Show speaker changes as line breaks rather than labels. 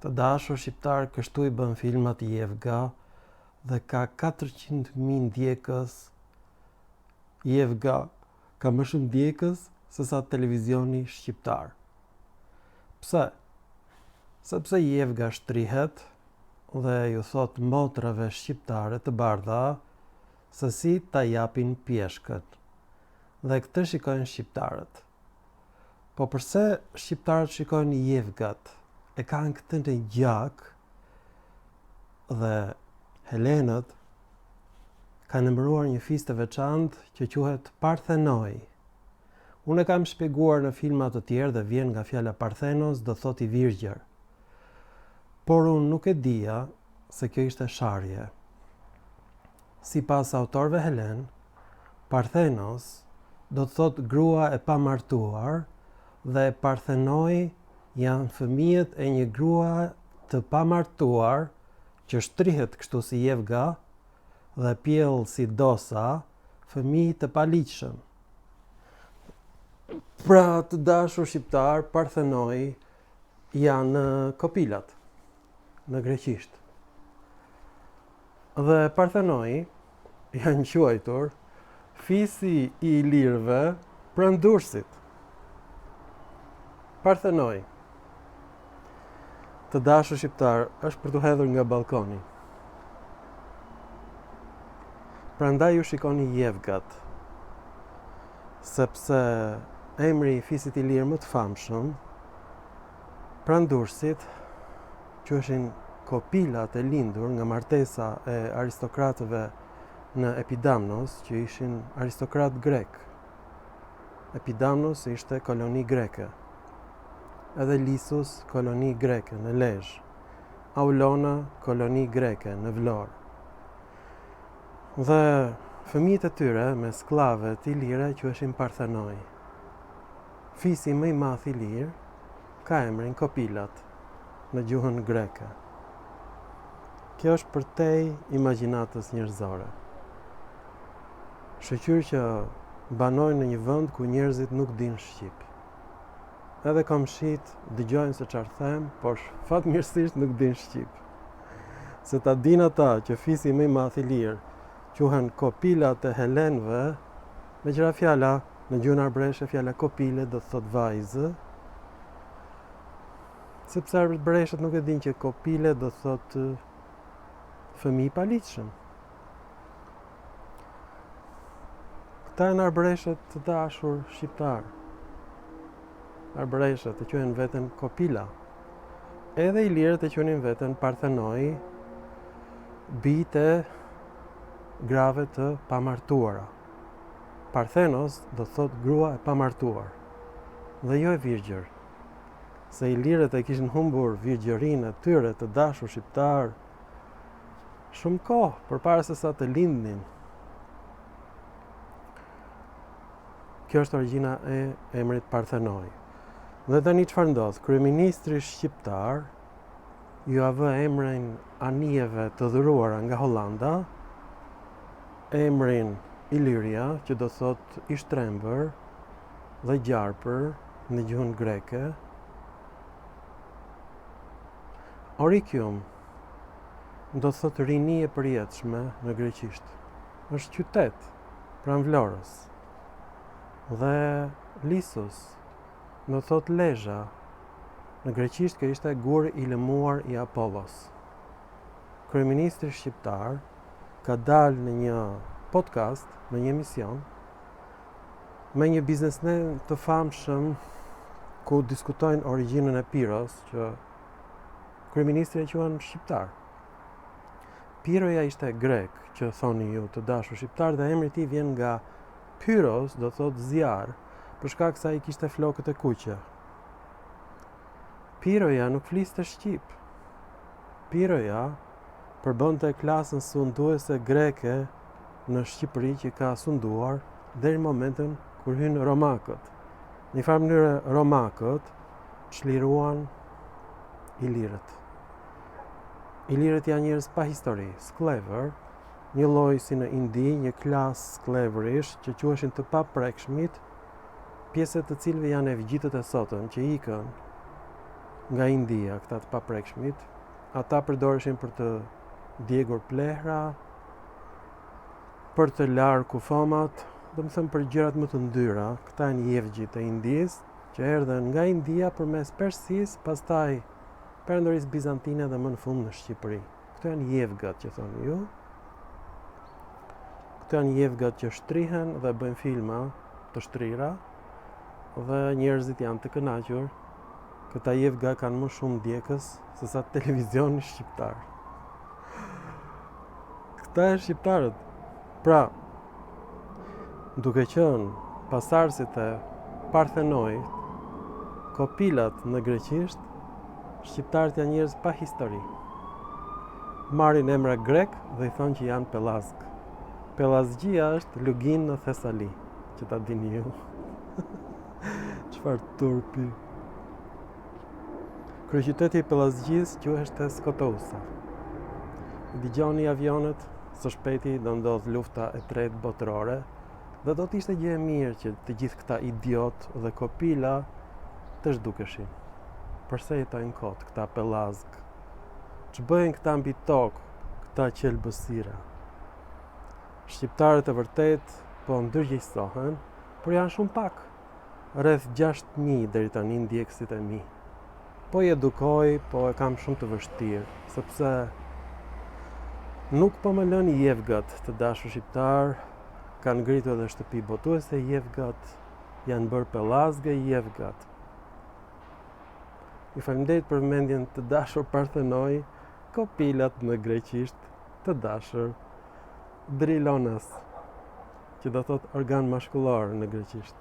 Të dashur shqiptar, kështu i bën filmat Jevga dhe ka 400.000 ndjekës. Jevga ka më shumë ndjekës se sa televizioni shqiptar. Pse? Sepse Jevga shtrihet dhe ju thot motrave shqiptare të bardha se si ta japin pjeshkët. Dhe këtë shikojnë shqiptarët. Po përse shqiptarët shikojnë Jevgat? E kanë këtë në gjak dhe Helenët kanë emëruar një fis të veçantë që quhet Parthenoi. Unë e kam shpjeguar në filma të tjerë dhe vjen nga fjala Parthenos, do thot i virgjër. Por unë nuk e dija se kjo ishte sharje. Sipas autorëve helen, Parthenos do të thot grua e pamartuar dhe Parthenoi janë fëmijët e një grua të pamartuar që shtrihet kështu si Jevga dhe pjell si Dosa, fëmijë të paligjshëm. Pra të dashur shqiptar, Parthenoi janë kopilat në greqisht. Dhe Parthenoi janë quajtur fisi i ilirëve prandursit. Parthenoi, të dashur shqiptar, është për të hedhur nga balkoni. Prandaj ju shikoni Jevgat, sepse emri i fisit i lirë më të famshëm, prandursit, quheshin kopilat e lindur nga martesa e aristokratëve në Epidamnos, që ishin aristokrat grek. Epidamnos ishte koloni greke. Edhe Lisus, koloni greke në Lezhë, Aulona, koloni greke në Vlorë. Dhe fëmijët e tyre me skllave të ilire quheshin Parthenoi. Fisi më i madh i lirë ka emrin kopilat në gjuhën greke. Kjo është përtej imagjinatës njerëzore. Shoqyrë që banojnë në një vend ku njerëzit nuk dinë shqip. Edhe komshit dëgjojnë se çfarë them, por fatmirësisht nuk din shqip. Se ta din ata që fisi më i madh i lirë quhen kopilat e helenëve, me qëra fjala në gjuhën arbëreshe fjala kopile do të thot vajzë. Sepse arbëreshët nuk e din që kopile do të thot fëmijë i paligjshëm. Këta janë arbëreshët të dashur shqiptar. Arbëreshët e quhen veten kopila. Edhe ilirët e quhenin veten Parthenoi, bijtë e grave të pamartuara. Parthenos do thot grua e pamartuar. Dhe jo e virgjër. Se ilirët e kishin humbur virgjërinë e tyre të dashur shqiptar shumë kohë përpara se sa të lindnin. Kjo është origjina e emrit Parthenoi. Dhe tani çfarë ndodh? Kryeministri shqiptar ju vë emrin anijeve të dhuruara nga Hollanda, emrin Iliria, që do thot i shtrembër dhe gjarpër në gjuhën greke. Orikium do thot rini e përjetshme në greqisht. Është qytet pranë Vlorës. Dhe Lisus do thot Lezha. Në greqisht kjo ishte gur i lëmuar i Apollos. Kryeministri shqiptar ka dalë në një podcast, në një emision, me një biznesmen të famshëm ku diskutojnë origjinën e Piros, që kryeministri e quhen shqiptar. Piroja ishte grek, që thoni ju të dashur shqiptar, dhe emri i tij vjen nga Pyros, do thot zjarr, për shkak se ai kishte flokët e kuqe. Piroja nuk fliste shqip. Piroja përbënte klasën sunduese greke në Shqipëri që ka sunduar deri në momentin kur hyn romakët. Në një farë mënyrë romakët çliruan ilirët. Ilirët janë njerëz pa histori, sklever, një lloj si në Indi, një klasë sklevërish që quheshin të paprekshmit, pjesët të cilëve janë e vigjitët e sotëm që ikën nga India, këta të paprekshmit. Ata përdoreshin për të djegur plehra, për të larë kufomat, do më thëmë për gjërat më të ndyra. Këta janë jevgjit e Indis, që erdhen nga India përmes Persisë, pastaj Perandorisë Bizantine dhe më në fund në Shqipëri. Këto janë jevgat që thoni ju. Këto janë jevgat që shtrihen dhe bëjnë filma të shtrira dhe njerëzit janë të kënaqur. Këta jevga kanë më shumë ndjekës se sa televizioni shqiptar. Këta e shqiptarët. Pra, duke qenë pasardhësit e Parthenojit, kopilat në greqisht, shqiptarët janë njerëz pa histori. Marrin emra grek dhe i thonë që janë Pellazg. Pellazgjia është lugin në Thesali, që ta dini ju. Çfarë turpi. Kryeqyteti i Pellazgjisë quhet Skotousa. Dëgjoni avionet, së shpejti do ndodh lufta e tretë botërore dhe do të ishte gjë e mirë që të gjithë këta idiot dhe kopila të zhdukeshin. Përse jetojnë kot këta Pellazg? Ç'bëjnë këta mbi tokë, këta qelbësira? Shqiptarët e vërtet po ndërgjegjësohen, por janë shumë pak. Rreth 6.000 deri tani ndjekësit e mi. Po i edukoj, po e kam shumë të vështirë, sepse nuk po më lënë jevgat të dashur shqiptar, kanë ngritur edhe shtëpi botuese jevgat, janë bërë Pellazgë jevgat. Ju faleminderit për vëmendjen të dashur Parthenoj, kopilat në greqisht të dashur Drilonas, që do thot organ mashkullor në greqisht.